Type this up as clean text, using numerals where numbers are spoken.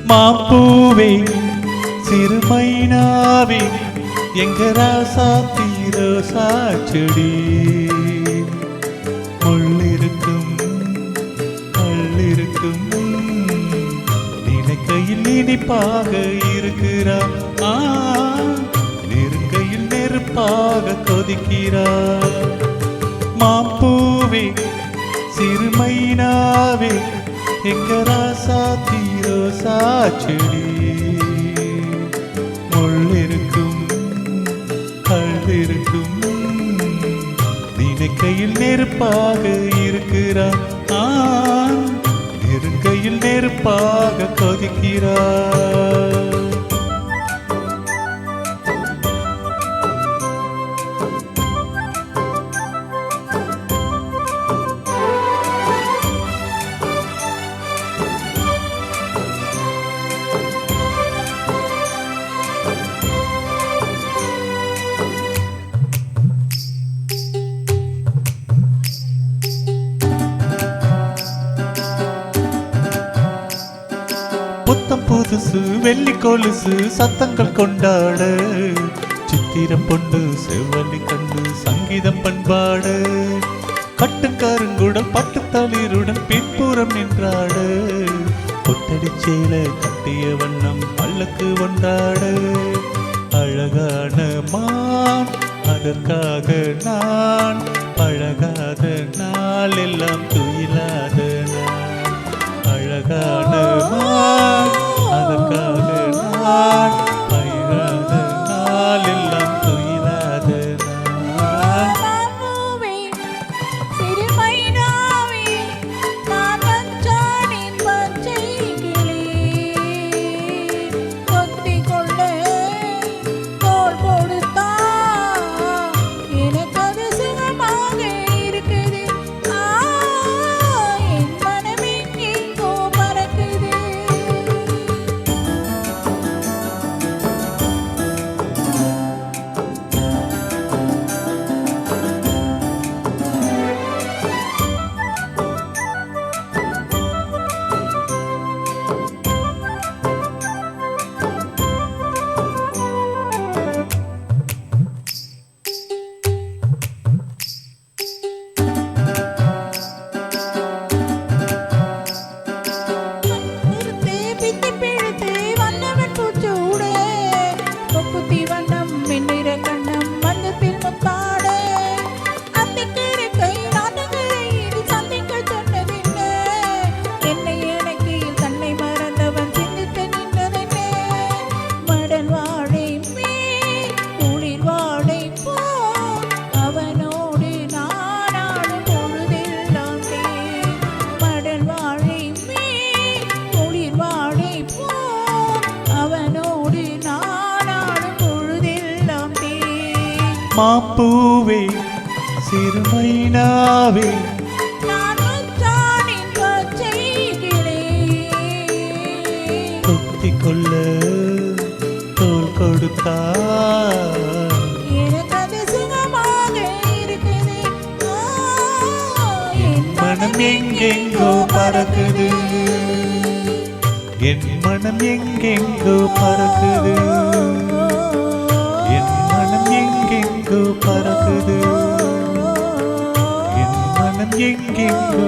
மாப்பூவே சிறுமைனாவே எங்க ராசாத்தி ரோசா செடி முள்ளிருக்கும் கல்லிருக்கும் நினைக்கையில் இனிப்பாக இருக்கிறா நெருங்கையில் நெருப்பாக கொதிக்கிறா மாப்பூவே சிறுமைனாவே எங்க ராசாத்தி ரோசா செடி முள்ளிருக்கும் கல்லிருக்கும் நினைக்கையில் நெருப்பாக இருக்கிறா நெருங்கையில் நெருப்பாக கொதிக்கிறா புத்தம் புதுசு வெள்ளி கொலுசு சத்தங்கள் கொண்டாட சித்திரம் பொண்டு செவ்வள்ளி கண்டு சங்கீதம் பண்பாட கட்டு கருங்குடல் பட்டு தளிருடன் பின்புறம் நின்றாட கொத்தடி சேல கட்டிய வண்ணம் பல்லக்கு கொண்டாட அழகான மான் அதற்காக நான் பழகாத நாள் எல்லாம் துயிலாத நான் அழகான மான் அதற்காக நான் பழகாத நாள் எல்லாம் துயிலாத நான் மாப்பூவே சிறுமைனாவே கொத்தி கொள்ள தோல் கொடுத்தா என் மனம் எங்கெங்கோ பறக்குது என் மனம் எங்கெங்கோ பறக்குது என் மனம் எங்கெங்கோ பறக்குது என் மனம் எங்கெங்கோ